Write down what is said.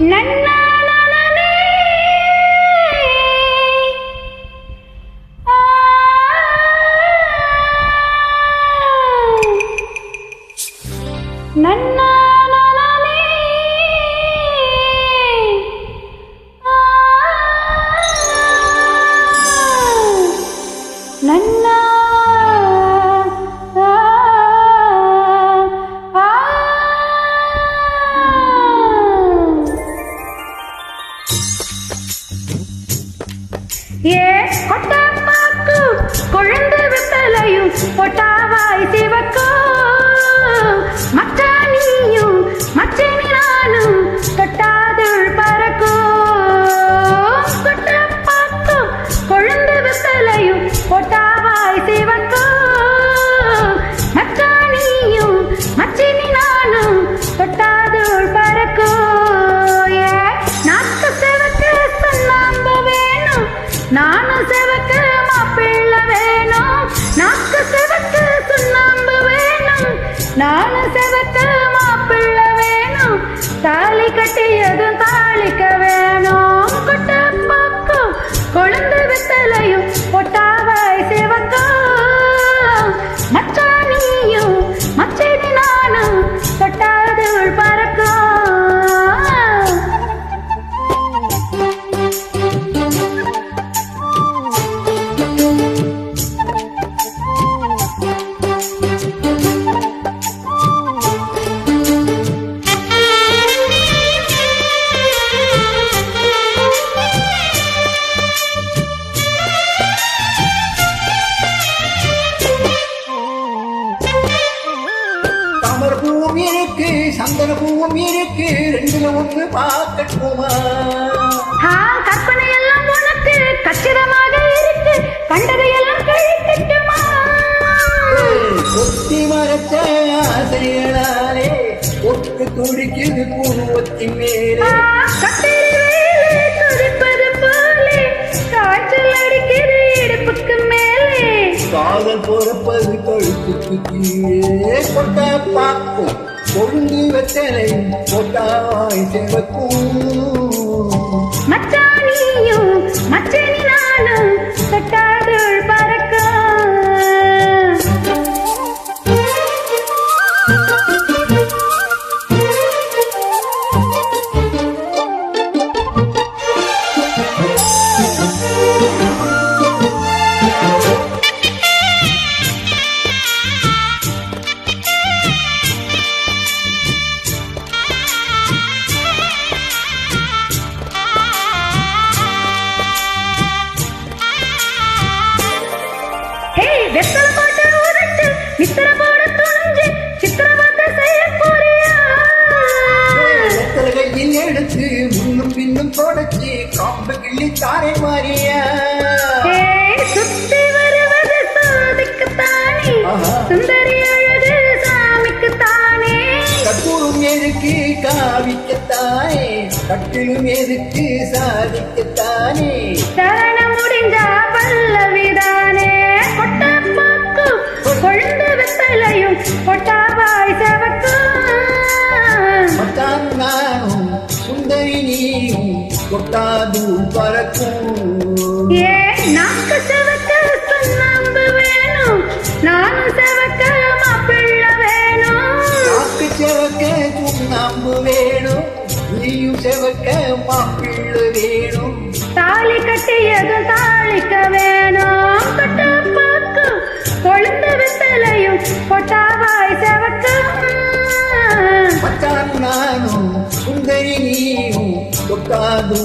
நன்னா நன்னா நன்னா ஏ கொட்டாப்பாக்கு கொழுந்து வித்தலையும் கொட்டாவாய் சிவக்கோ மச்சானியும் மச்சனி நானும் தொட்டாதுள் பறக்கோ கொட்டாப்பாக்கு கொழுந்து வித்தலையும் கொட்டாவாய் சிவக்கோ மச்சானியும் மச்சனி நானும் தொட்டாதுள் பறக்கோ ஏ நாக்கு செவக்கு சொன்னாம்ப வேணும் நானும் செவக்கு மாப்பிள்ள வேணும் நாக்கு செவக்கு சுண்ணாம்பு வேணும் நானும் செவக்கு மாப்பிள்ள வேணும் தாலி கட்டியதும் தாளிக்க வேணும் கொட்டப்பாக்கும் கொழுந்து வித்தலையும் கொட்டாவாய் சிவக்கும் மச்சானியும் மச்சனி நானும் தொட்டாதுள் பறக்கும் பூவும் இருக்கு சந்தன பூவும் இருக்கு ரெண்டுல ஒன்று பார்க்கட்டுமா கற்பனை எல்லாம் உனக்கு கச்சிதமாக இருக்கு கண்டதையெல்லாம் கழிக்கட்டுமா கொத்தி மரத்த ஆசைகளாலே ஒட்டு துடிக்குது பூவத்தின் மேலே துடிப்பது போலே காய்ச்சல் அடிக்கிறது இடுப்புக்கு மேலே காதல் பொறுப்பது கழுத்துக்கு கீழே கொட்டா பார்க்கும் கொழுந்து வெத்தலை கொட்டாய் செவக்கும் மச்சானியும் மச்சனி நானும் தொட்டாதுள் பறக்கும் வெத்தலை போட்டு உதட்டு மித்திர போட துணிஞ்சு சித்திரவதை செய்ய போறியா வெத்தலை கையில் எடுத்து முன்னும் பின்னும் தொடச்சி காம்பு கிள்ளி தாரை மாறியா சுத்தி வருவது சாதிக்குத்தானே சுந்தரி அழகு சாமிக்குத்தானே கற்பூரும் எதுக்கு காவிக்கத்தானே கட்டிலும் எதுக்கு சாதிக்கத்தானே தரணம் முடிஞ்சா பல்லவிதானே கொட்டப்பாக்கு கொழுந்து வெத்தலையும் கொட்டாவாய் செவக்கும் மச்சான் நானும் சுந்தரி நீயும் கொட்டாது பறக்கும் ஏ நாக்கு செவக்க சுண்ணாம்பு வேணும் நானும் செவக்க மாப்பிள்ள வேணும் நாக்கு செவக்க சுண்ணாம்பு வேணும் நீயும் செவக்க மாப்பிள்ளை வேணும் தாலி கட்டியதும் தாளிக்க வேணும் கொட்டப்பாக்கு கொழுந்து வித்தலையும் கொட்டாவாய் செவக்கும் மச்சான் நானும் சுந்தரி நீயும் கொட்டாது